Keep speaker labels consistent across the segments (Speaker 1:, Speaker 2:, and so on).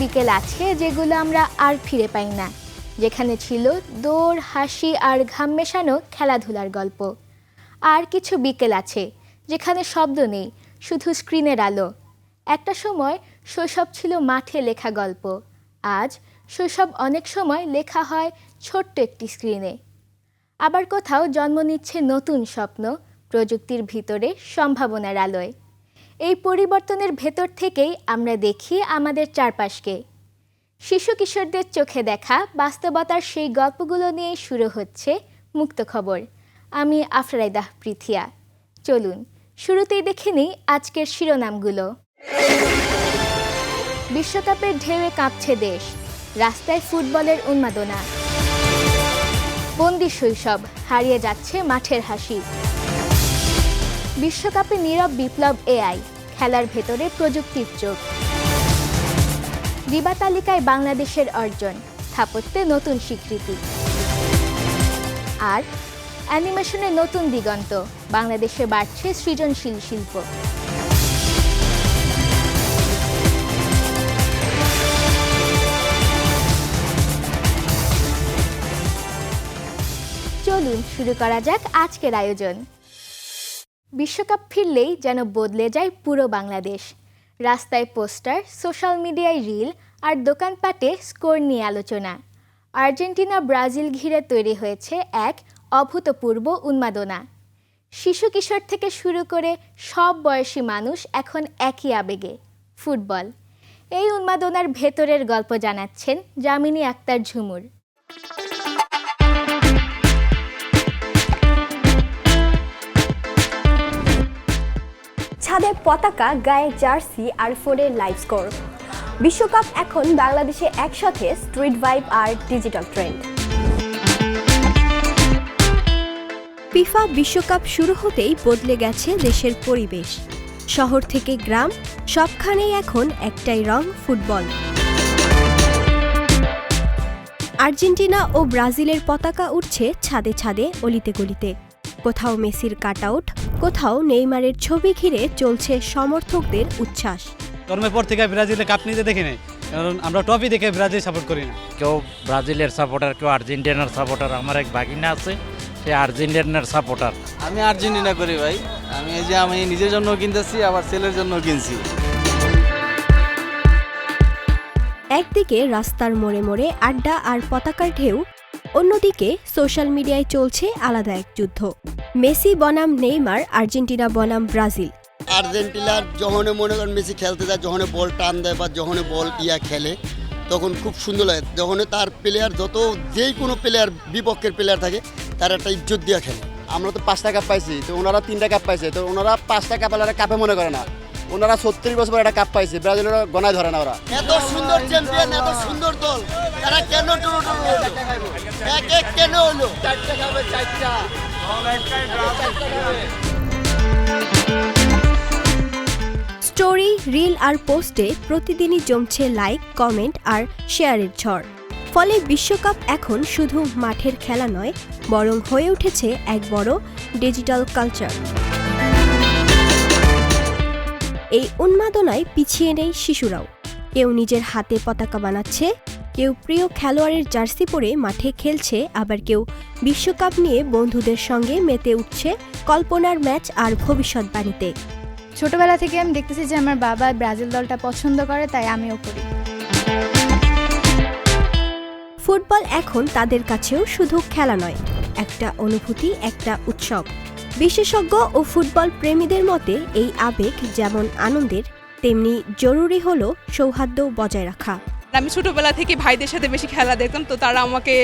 Speaker 1: বিকেল আছে যেগুলো আমরা আর ফিরে পাই না, যেখানে ছিল দৌড়, হাসি আর ঘাম মেশানো খেলাধুলার গল্প। আর কিছু বিকেল আছে যেখানে শব্দ নেই, শুধু স্ক্রিনের আলো। একটা সময় শৈশব ছিল মাঠে লেখা গল্প, আজ শৈশব অনেক সময় লেখা হয় ছোট্ট একটি স্ক্রিনে। আবার কোথাও জন্ম নিচ্ছে নতুন স্বপ্ন, প্রযুক্তির ভিতরে সম্ভাবনার আলোয়। এই পরিবর্তনের ভেতর থেকেই আমরা দেখি আমাদের চারপাশকে। শিশু কিশোরদের চোখে দেখা বাস্তবতার সেই গল্পগুলো নিয়ে শুরু হচ্ছে মুক্ত খবর। আমি আফরাইদাহ পৃথিয়া। চলুন শুরুতেই দেখে নিই আজকের শিরোনামগুলো। বিশ্বকাপের ঢেউয়ে কাঁপছে দেশ, রাস্তায় ফুটবলের উন্মাদনা। বন্দি শৈশব, হারিয়ে যাচ্ছে মাঠের হাসি। বিশ্বকাপে নীরব বিপ্লব এআই, খেলার ভেতরে প্রযুক্তির চোখ। দিবা তালিকায় বাংলাদেশের অর্জন, স্থাপত্যে নতুন স্বীকৃতি। আর অ্যানিমেশনের নতুন দিগন্ত, বাংলাদেশে বাড়ছে সৃজনশীল শিল্প। চলুন শুরু করা যাক আজকের আয়োজন। বিশ্বকাপ ফিরলেই যেন বদলে যায় পুরো বাংলাদেশ। রাস্তায় পোস্টার, সোশ্যাল মিডিয়ায় রিল আর দোকানপাটে স্কোর নিয়ে আলোচনা। আর্জেন্টিনা ব্রাজিল ঘিরে তৈরি হয়েছে এক অভূতপূর্ব উন্মাদনা। শিশু কিশোর থেকে শুরু করে সব বয়সী মানুষ এখন একই আবেগে, ফুটবল। এই উন্মাদনার ভেতরের গল্প জানাচ্ছেন জামিনী আক্তার ঝুমুর।
Speaker 2: ছাদে পতাকা, গায়ে জার্সি আর ফোনের লাইভ স্কোর। বিশ্বকাপ এখন বাংলাদেশে একসাথে স্ট্রিট ভাইব আর ডিজিটাল ট্রেন্ড। ফিফা বিশ্বকাপ শুরু হতেই বদলে গেছে দেশের পরিবেশ। শহর থেকে গ্রাম, সবখানেই এখন একটাই রং, ফুটবল। আর্জেন্টিনা ও ব্রাজিলের পতাকা উঠছে ছাদে ছাদে, অলিতে গলিতে। কোথাও মেসির কাটআউট, কোথাও নেইমারের ছবি ঘিরে চলছে সমর্থকদের উচ্ছ্বাস।
Speaker 3: জন্মের পর থেকে ব্রাজিলের কাপ নিতে দেখি নাই, কারণ আমরা ট্রফি দেখে ব্রাজিল সাপোর্ট করি না।
Speaker 4: কেউ ব্রাজিলের সাপোর্টার, কেউ আর্জেন্টিনার সাপোর্টার। আমার এক ভাগিনা আছে, সে আর্জেন্টিনার সাপোর্টার।
Speaker 5: আমি আর্জেন্টিনা করি ভাই। আমি নিজের জন্য কিনতেছি, আবার ছেলের জন্য কিনছি।
Speaker 2: একদিকে রাস্তার মোড়ে মোড়ে আড্ডা আর পতাকার ঢেউ, অন্যদিকে সোশ্যাল মিডিয়ায় চলছে আলাদা এক যুদ্ধ। মেসি বনাম নেইমার, আর্জেন্টিনা বনাম ব্রাজিল।
Speaker 6: আর্জেন্টিনার যখন মনে করেন মেসি খেলতে যায়, যখন বল টান দেয় বা যখন বল খেলে, তখন খুব সুন্দর লাগে। যখন তার প্লেয়ার যেই কোনো প্লেয়ার, বিপক্ষের প্লেয়ার থাকে, তার একটা ইজ্জত দিয়ে খেলে। আমরা তো 5টা কাপ পাইছি, তো ওনারা 3টা কাপ পাইছে, তো ওনারা 5টা কাপ কাপে মনে করে না। ওনারা 36 বছর একটা কাপ পাইছে, ব্রাজিলের গনায় ধরে না ওরা। এত সুন্দর চ্যাম্পিয়ন, এত সুন্দর দল, তারা কেন কেন হলো? 4টা খাবে, 4টা।
Speaker 2: স্টোরি, রিল আর পোস্টে প্রতিদিনই জমছে লাইক, কমেন্ট আর শেয়ারের ঝড়। ফলে বিশ্বকাপ এখন শুধু মাঠের খেলা নয়, বরং হয়ে উঠেছে এক বড় ডিজিটাল কালচার। এই উন্মাদনায় পিছিয়ে নেই শিশুরাও। কেউ নিজের হাতে পতাকা বানাচ্ছে, কেউ প্রিয় খেলোয়াড়ের জার্সি পরে মাঠে খেলছে, আবার কেউ বিশ্বকাপ নিয়ে বন্ধুদের সঙ্গে মেতে উঠছে কল্পনার ম্যাচ আর ভবিষ্যৎবাণীতে।
Speaker 7: ছোটবেলা থেকে আমি দেখতেছি যে আমার বাবা ব্রাজিল দলটা পছন্দ করে, তাই আমিও করি।
Speaker 2: ফুটবল এখন তাদের কাছেও শুধু খেলা নয়, একটা অনুভূতি, একটা উৎসব। বিশেষজ্ঞ ও ফুটবল প্রেমীদের মতে এই আবেগ যেমন আনন্দের, তেমনি জরুরি হলো সৌহার্দ্য বজায় রাখা।
Speaker 8: আমি ছোটোবেলা থেকে ভাইদের সাথে বেশি খেলা দেখতাম, তো তারা আমাকে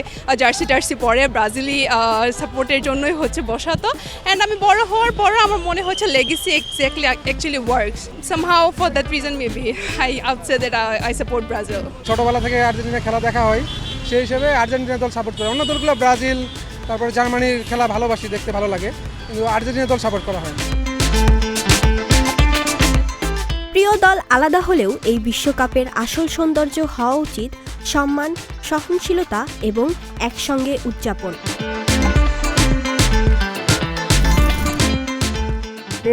Speaker 8: জার্সি পরে ব্রাজিলি সাপোর্টের জন্যই হচ্ছে বসাতো। অ্যান্ড আমি বড় হওয়ার পরও আমার মনে হচ্ছে legacy exactly actually works somehow. For that reason maybe I say that I support Brazil.
Speaker 9: ছোটোবেলা থেকে আর্জেন্টিনা খেলা দেখা হয়, সেই হিসেবে আর্জেন্টিনা দল সাপোর্ট করে। অন্য দলগুলো ব্রাজিল, তারপরে জার্মানির খেলা ভালোবাসি, দেখতে ভালো লাগে, কিন্তু আর্জেন্টিনা দল সাপোর্ট করা হয়।
Speaker 2: প্রিয় দল আলাদা হলেও এই বিশ্বকাপের আসল সৌন্দর্য হওয়া উচিত সম্মান, সহনশীলতা এবং একসঙ্গে উদযাপন।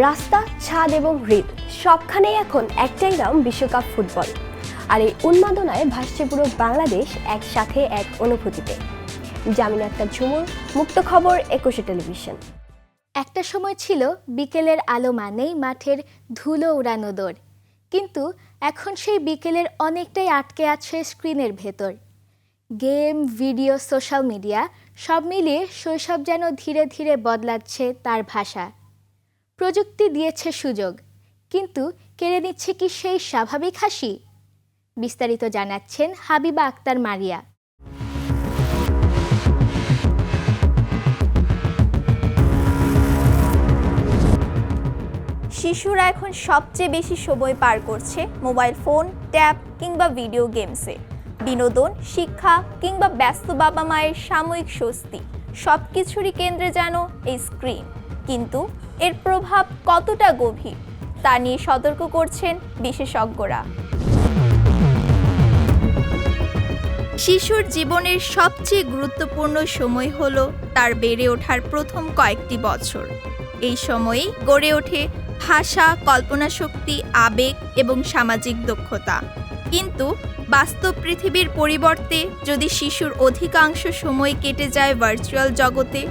Speaker 2: রাস্তা, ছাদ এবং রিল, সবখানেই এখন একটাই নাম, বিশ্বকাপ ফুটবল। আর এই উন্মাদনায় ভাসছে পুরো বাংলাদেশ একসাথে এক অনুভূতিতে। জামিনা আক্তার ঝুমুর, মুক্ত খবর, 21 টেলিভিশন।
Speaker 1: একটা সময় ছিল বিকেলের আলো মানেই মাঠের ধুলো উড়ানো দৌড়, কিন্তু এখন সেই বিকেলের অনেকটাই আটকে আছে স্ক্রিনের ভেতর। গেম, ভিডিও, সোশ্যাল মিডিয়া সব মিলিয়ে শৈশব যেন ধীরে ধীরে বদলাচ্ছে তার ভাষা। প্রযুক্তি দিয়েছে সুযোগ, কিন্তু কেড়ে নিচ্ছে কি সেই স্বাভাবিক হাসি? বিস্তারিত জানাচ্ছেন হাবিবা আক্তার মারিয়া।
Speaker 10: শিশুরা এখন সবচেয়ে বেশি সময় পার করছে মোবাইল ফোন, ট্যাব কিংবা ভিডিও গেমসে। বিনোদন, শিক্ষা কিংবা ব্যস্ত বাবা মায়ের সাময়িক স্বস্তি সব কিছুরই কেন্দ্রে যেন এই স্ক্রিন। কিন্তু এর প্রভাব কতটা গভীর তা নিয়ে সতর্ক করছেন বিশেষজ্ঞরা। শিশুর জীবনের সবচেয়ে গুরুত্বপূর্ণ সময় হলো তার বেড়ে ওঠার প্রথম কয়েকটি বছর। এই সময়েই গড়ে ওঠে ভাষা, কল্পনাশক্তি, আবেগ এবং সামাজিক দক্ষতা। কিন্তু বাস্তব পৃথিবীর পরিবর্তে যদি শিশুর অধিকাংশ সময় কেটে যায় ভার্চুয়াল জগতে,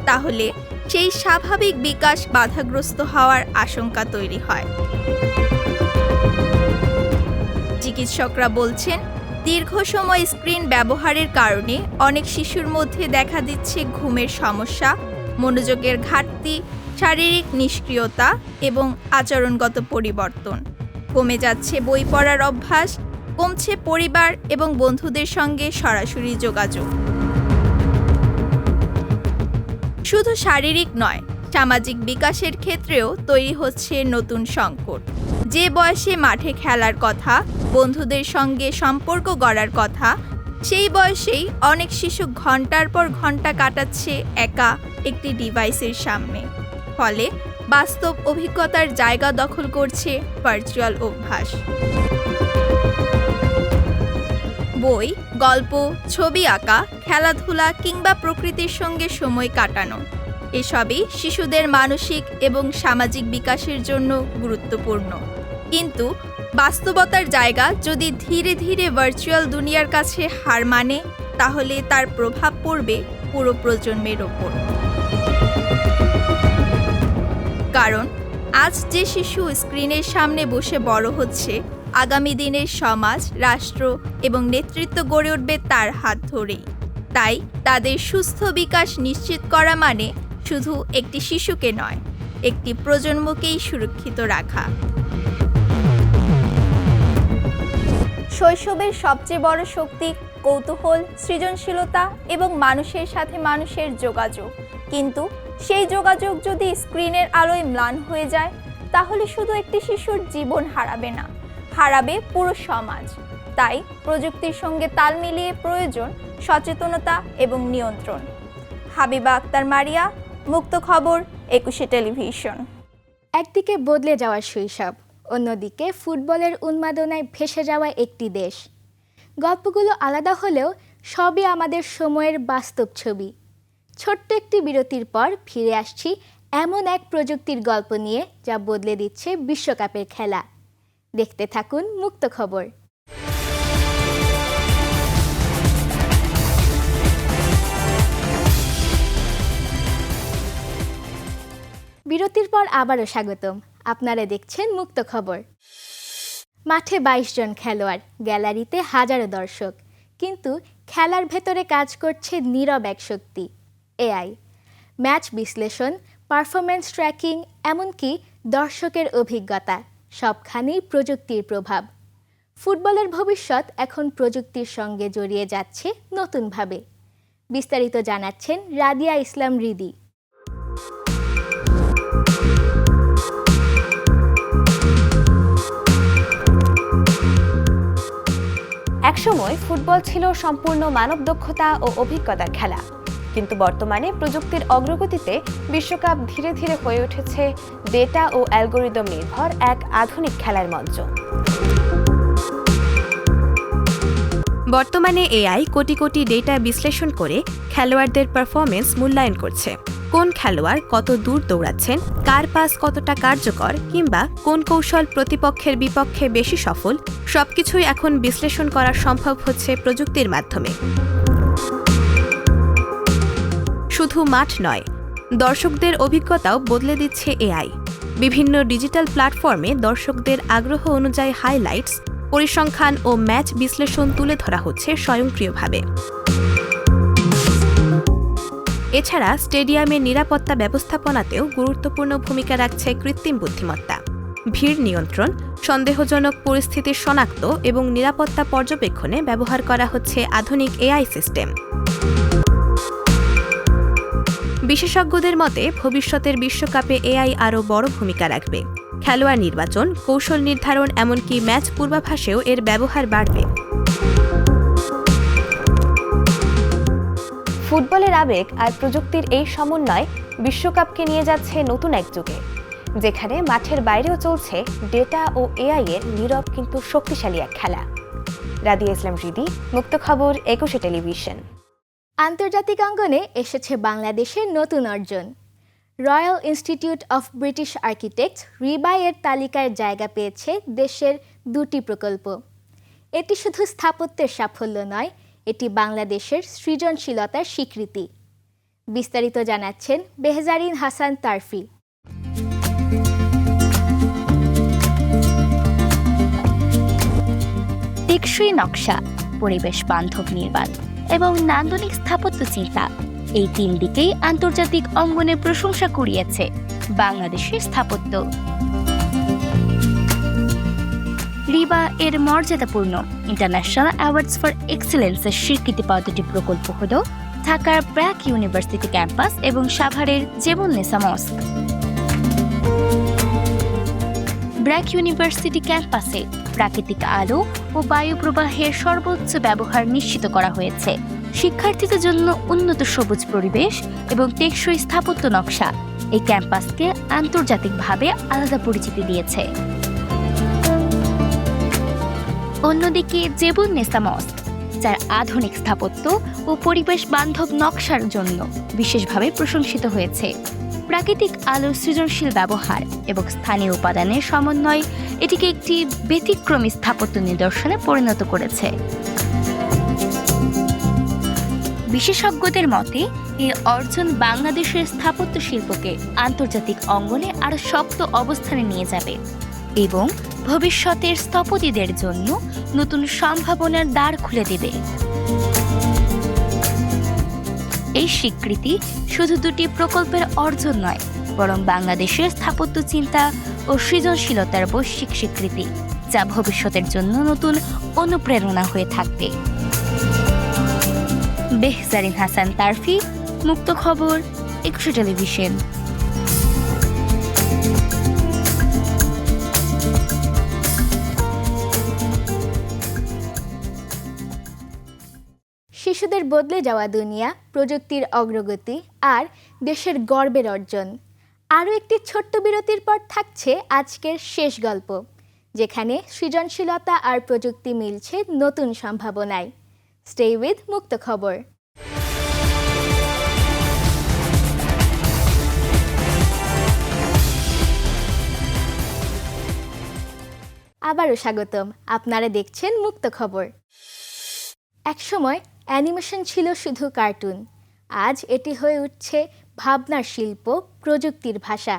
Speaker 10: তাহলে সেই স্বাভাবিক বিকাশ বাধাগ্রস্ত হওয়ার আশঙ্কা তৈরি হয়। চিকিৎসকরা বলছেন, দীর্ঘ সময় স্ক্রিন ব্যবহারের কারণে অনেক শিশুর মধ্যে দেখা দিচ্ছে ঘুমের সমস্যা, মনোযোগের ঘাটতি, শারীরিক নিষ্ক্রিয়তা এবং আচরণগত পরিবর্তন। কমে যাচ্ছে বই পড়ার অভ্যাস, কমছে পরিবার এবং বন্ধুদের সঙ্গে সরাসরি যোগাযোগ। শুধু শারীরিক নয়, সামাজিক বিকাশের ক্ষেত্রেও তৈরি হচ্ছে নতুন সংকট। যে বয়সে মাঠে খেলার কথা, বন্ধুদের সঙ্গে সম্পর্ক গড়ার কথা, সেই বয়সেই অনেক শিশু ঘন্টার পর ঘন্টা কাটাচ্ছে একা একটি ডিভাইসের সামনে। ফলে বাস্তব অভিজ্ঞতার জায়গা দখল করছে ভার্চুয়াল অভ্যাস। বই, গল্প, ছবি আঁকা, খেলাধুলা কিংবা প্রকৃতির সঙ্গে সময় কাটানো এসবই শিশুদের মানসিক এবং সামাজিক বিকাশের জন্য গুরুত্বপূর্ণ। কিন্তু বাস্তবতার জায়গা যদি ধীরে ধীরে ভার্চুয়াল দুনিয়ার কাছে হার মানে, তাহলে তার প্রভাব পড়বে পুরো প্রজন্মের ওপর। কারণ আজ যে শিশু স্ক্রিনের সামনে বসে বড় হচ্ছে, আগামী দিনের সমাজ, রাষ্ট্র এবং নেতৃত্ব গড়ে উঠবে তার হাত ধরেই। তাই তাদের সুস্থ বিকাশ নিশ্চিত করা মানে শুধু একটি শিশুকে নয়, একটি প্রজন্মকেই সুরক্ষিত রাখা। শৈশবের সবচেয়ে বড় শক্তি কৌতূহল, সৃজনশীলতা এবং মানুষের সাথে মানুষের যোগাযোগ। কিন্তু সেই যোগাযোগ যদি স্ক্রিনের আলোয় ম্লান হয়ে যায়, তাহলে শুধু একটি শিশুর জীবন হারাবে না, হারাবে পুরো সমাজ। তাই প্রযুক্তির সঙ্গে তাল মিলিয়ে প্রয়োজন সচেতনতা এবং নিয়ন্ত্রণ। হাবিবা আক্তার মারিয়া, মুক্ত খবর, 21 টেলিভিশন।
Speaker 1: একদিকে বদলে যাওয়া শৈশব, অন্যদিকে ফুটবলের উন্মাদনায় ভেসে যাওয়া একটি দেশ। গল্পগুলো আলাদা হলেও সবই আমাদের সময়ের বাস্তব ছবি। ছোট্ট একটি বিরতির পর ফিরে আসছি এমন এক প্রযুক্তির গল্প নিয়ে যা বদলে দিচ্ছে বিশ্বকাপের খেলা। দেখতে থাকুন মুক্ত খবর। বিরতির পর আবারও স্বাগতম। আপনারা দেখছেন মুক্ত খবর। মাঠে 22 জন খেলোয়াড়, গ্যালারিতে হাজারো দর্শক, কিন্তু খেলার ভেতরে কাজ করছে নীরব এক শক্তি, এআই। ম্যাচ বিশ্লেষণ, পারফরম্যান্স ট্র্যাকিং, এমনকি দর্শকের অভিজ্ঞতা, সবখানেই প্রযুক্তির প্রভাব। ফুটবলের ভবিষ্যৎ এখন প্রযুক্তির সঙ্গে জড়িয়ে যাচ্ছে নতুনভাবে। বিস্তারিত জানাচ্ছেন রাদিয়া ইসলাম রিদি।
Speaker 11: একসময় ফুটবল ছিল সম্পূর্ণ মানব দক্ষতা ও অভিজ্ঞতার খেলা, কিন্তু বর্তমানে প্রযুক্তির অগ্রগতিতে বিশ্বকাপ ধীরে ধীরে হয়ে উঠেছে ডেটা ও অ্যালগোরিদম নির্ভর এক আধুনিক খেলার মঞ্চ। বর্তমানে এআই কোটি কোটি ডেটা বিশ্লেষণ করে খেলোয়াড়দের পারফরমেন্স মূল্যায়ন করছে।
Speaker 2: কোন খেলোয়াড় কত দূর দৌড়াচ্ছেন, কার পাস কতটা কার্যকর কিংবা কোন কৌশল প্রতিপক্ষের বিপক্ষে বেশি সফল, সবকিছুই এখন বিশ্লেষণ করা সম্ভব হচ্ছে প্রযুক্তির মাধ্যমে। শুধু মাঠ নয়, দর্শকদের অভিজ্ঞতাও বদলে দিচ্ছে এআই। বিভিন্ন ডিজিটাল প্ল্যাটফর্মে দর্শকদের আগ্রহ অনুযায়ী হাইলাইটস, পরিসংখ্যান ও ম্যাচ বিশ্লেষণ তুলে ধরা হচ্ছে স্বয়ংক্রিয়ভাবে। এছাড়া স্টেডিয়ামের নিরাপত্তা ব্যবস্থাপনাতেও গুরুত্বপূর্ণ ভূমিকা রাখছে কৃত্রিম বুদ্ধিমত্তা। ভিড় নিয়ন্ত্রণ, সন্দেহজনক পরিস্থিতি শনাক্ত এবং নিরাপত্তা পর্যবেক্ষণে ব্যবহার করা হচ্ছে আধুনিক এআই সিস্টেম। বিশেষজ্ঞদের মতে ভবিষ্যতের বিশ্বকাপে এআই আরও বড় ভূমিকা রাখবে। খেলোয়াড় নির্বাচন, কৌশল নির্ধারণ, এমনকি ম্যাচ পূর্বাভাসেও এর ব্যবহার বাড়বে।
Speaker 11: ফুটবলের আবেগ আর প্রযুক্তির এই সমন্বয় বিশ্বকাপকে নিয়ে যাচ্ছে নতুন এক যুগে, যেখানে মাঠের বাইরেও চলছে ডেটা ও এআই এর নীরব কিন্তু শক্তিশালী এক খেলা। রাদিয়া ইসলাম রিদি, মুক্ত খবর, 21 টেলিভিশন।
Speaker 1: আন্তর্জাতিক অঙ্গনে এসেছে বাংলাদেশের নতুন অর্জন। Royal institute of British architects রিবা এর তালিকায় জায়গা পেয়েছে দেশের 2টি প্রকল্প। এটি শুধু স্থাপত্যের সাফল্য নয়, এটি বাংলাদেশের সৃজনশীলতার স্বীকৃতি। বিস্তারিত জানাচ্ছেন বেহজারিন হাসান তারফি।
Speaker 12: টেকসই নকশা, পরিবেশ বান্ধব নির্মাণ এবং নান্দনিক স্থাপত্য চিন্তা, এই 3 দিকেই আন্তর্জাতিক অঙ্গনে প্রশংসা কুড়িয়েছে বাংলাদেশের স্থাপত্য। রিবা এর মর্যাদাপূর্ণ ইন্টারন্যাশনাল অ্যাওয়ার্ডস ফর এক্সেলেন্সের স্বীকৃতিপাওয়া 2টি প্রকল্প হল ঢাকার ব্র্যাক ইউনিভার্সিটি ক্যাম্পাস এবং সাভারের জেবুন্নেসা মস্ক। ব্র্যাক ইউনিভার্সিটি ক্যাম্পাসে প্রাকৃতিক আলো ও বায়ু প্রবাহের সর্বোচ্চ ব্যবহার নিশ্চিত করা হয়েছে। শিক্ষার্থীদের জন্য উন্নত সবুজ পরিবেশ এবং টেকসই স্থাপত্য নকশা এই ক্যাম্পাসকে আন্তর্জাতিকভাবে আলাদা পরিচিতি দিয়েছে। অন্যদিকে জেবুন্নেসা মস্ক, যার আধুনিক স্থাপত্য ও পরিবেশ বান্ধব নকশার জন্য বিশেষভাবে প্রশংসিত হয়েছে। প্রাকৃতিক আলোর সৃজনশীল ব্যবহার এবং স্থানীয় উপাদানের সমন্বয় এটিকে একটি ব্যতিক্রমী স্থাপত্য নিদর্শনে পরিণত করেছে। বিশেষজ্ঞদের মতে এই অর্জন বাংলাদেশের স্থাপত্য শিল্পকে আন্তর্জাতিক অঙ্গনে আরও শক্ত অবস্থানে নিয়ে যাবে এবং ভবিষ্যতের স্থপতিদের জন্য নতুন সম্ভাবনার দ্বার খুলে দেবে। এই স্বীকৃতি শুধু 2টি প্রকল্পের অর্জন নয়, বরং বাংলাদেশের স্থাপত্য চিন্তা ও সৃজনশীলতার বৈশ্বিক স্বীকৃতি, যা ভবিষ্যতের জন্য নতুন অনুপ্রেরণা হয়ে থাকবে। বেহজারিন হাসান তারফি, মুক্ত খবর, 21 টেলিভিশন।
Speaker 1: শিশুদের বদলে যাওয়া দুনিয়া, প্রযুক্তির অগ্রগতি আর দেশের গর্বের অর্জন। আরও একটি ছোট্ট বিরতির পর থাকছে আজকের শেষ গল্প, যেখানে সৃজনশীলতা আর প্রযুক্তি মিলছে নতুন সম্ভাবনায়। স্টে উইথ মুক্ত খবর। আবারও স্বাগতম, আপনারা দেখছেন মুক্ত খবর। একসময় অ্যানিমেশন ছিল শুধু কার্টুন, আজ এটি হয়ে উঠছে ভাবনার শিল্প, প্রযুক্তির ভাষা।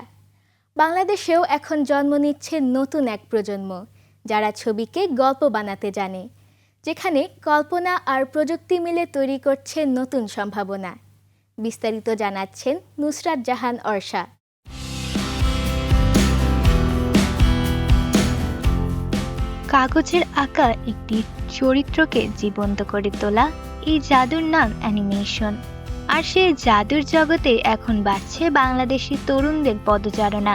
Speaker 1: বাংলাদেশেও এখন জন্ম নিচ্ছে নতুন এক প্রজন্ম, যারা ছবিকে গল্প বানাতে জানে, যেখানে কল্পনা আর প্রযুক্তি মিলে তৈরি করছে নতুন সম্ভাবনা। বিস্তারিত জানাচ্ছেন নুসরাত জাহান অর্ষা।
Speaker 12: কাগজের আঁকা একটি চরিত্রকে জীবন্ত করে তোলা, এই জাদুর নাম অ্যানিমেশন। আর সেই জাদুর জগতে এখন বাড়ছে বাংলাদেশি তরুণদের পদচারণা।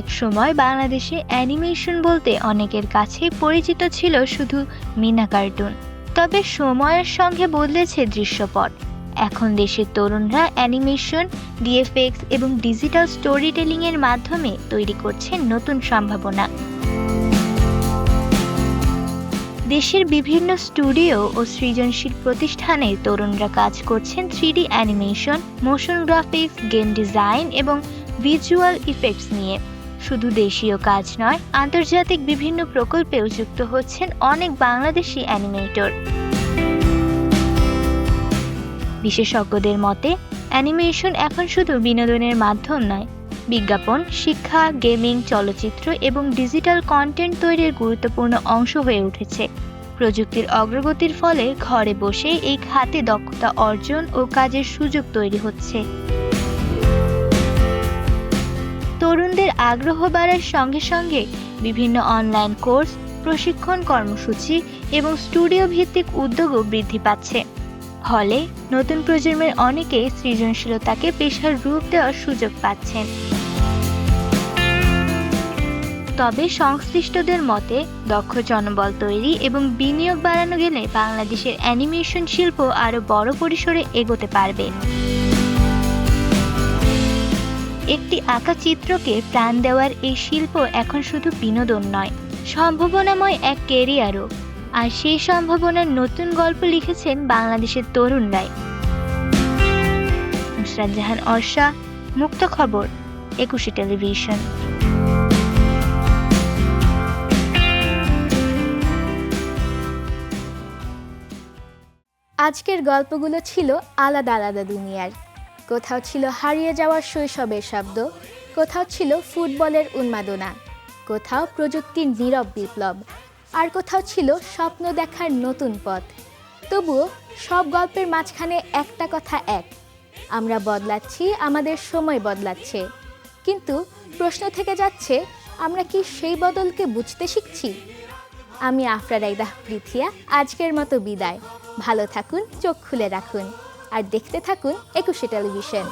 Speaker 12: একসময় বাংলাদেশে অ্যানিমেশন বলতে অনেকের কাছে পরিচিত ছিল শুধু মিনা কার্টুন। তবে সময়ের সঙ্গে বদলেছে দৃশ্যপট। এখন দেশের তরুণরা অ্যানিমেশন, ডিএফএক্স এবং ডিজিটাল স্টোরি টেলিংয়ের মাধ্যমে তৈরি করছে নতুন সম্ভাবনা। দেশের বিভিন্ন স্টুডিও ও সৃজনশীল প্রতিষ্ঠানে তরুণরা কাজ করছেন 3D animation, motion graphics, game design এবং ভিজুয়াল ইফেক্টস নিয়ে। শুধু দেশীয় কাজ নয়, আন্তর্জাতিক বিভিন্ন প্রকল্পেও যুক্ত হচ্ছেন অনেক বাংলাদেশি অ্যানিমেটর। বিশেষজ্ঞদের মতে অ্যানিমেশন এখন শুধু বিনোদনের মাধ্যম নয়, বিজ্ঞাপন, শিক্ষা, গেমিং, চলচ্চিত্র এবং ডিজিটাল কন্টেন্ট তৈরির গুরুত্বপূর্ণ অংশ হয়ে উঠেছে। প্রযুক্তির অগ্রগতির ফলে ঘরে বসে এই খাতে দক্ষতা অর্জন ও কাজের সুযোগ তৈরি হচ্ছে। তরুণদের আগ্রহ বাড়ার সঙ্গে সঙ্গে বিভিন্ন অনলাইন কোর্স, প্রশিক্ষণ কর্মসূচি এবং স্টুডিও ভিত্তিক উদ্যোগও বৃদ্ধি পাচ্ছে। ফলে নতুন প্রজন্মের অনেকে সৃজনশীলতাকে পেশার রূপ দেওয়ার সুযোগ পাচ্ছেন। তবে সংশ্লিষ্টদের মতে দক্ষ জনবল তৈরি এবং বিনিয়োগ বাড়ানো গেলে বাংলাদেশের অ্যানিমেশন শিল্প আরও বড় পরিসরে এগোতে পারবে। একটি আঁকা চিত্রকে প্রাণ দেওয়ার এই শিল্প এখন শুধু বিনোদন নয়, সম্ভাবনাময় এক ক্যারিয়ারও। আর সেই সম্ভাবনার নতুন গল্প লিখেছেন বাংলাদেশের তরুণরাই। নুসরাত জাহান অর্ষা, মুক্ত খবর, 21 টেলিভিশন।
Speaker 1: আজকের গল্পগুলো ছিল আলাদা আলাদা দুনিয়ার। কোথাও ছিল হারিয়ে যাওয়ার শৈশবের শব্দ, কোথাও ছিল ফুটবলের উন্মাদনা, কোথাও প্রযুক্তির নীরব বিপ্লব, আর কোথাও ছিল স্বপ্ন দেখার নতুন পথ। তবুও সব গল্পের মাঝখানে একটা কথা এক: আমরা বদলাচ্ছি, আমাদের সময় বদলাচ্ছে। কিন্তু প্রশ্ন থেকে যাচ্ছে, আমরা কি সেই বদলকে বুঝতে শিখছি? আমি আফরা রাইদা পৃথিয়া, আজকের মতো বিদায়। ভালো থাকুন, চোখ খুলে রাখুন আর দেখতে থাকুন 21 টেলিভিশন।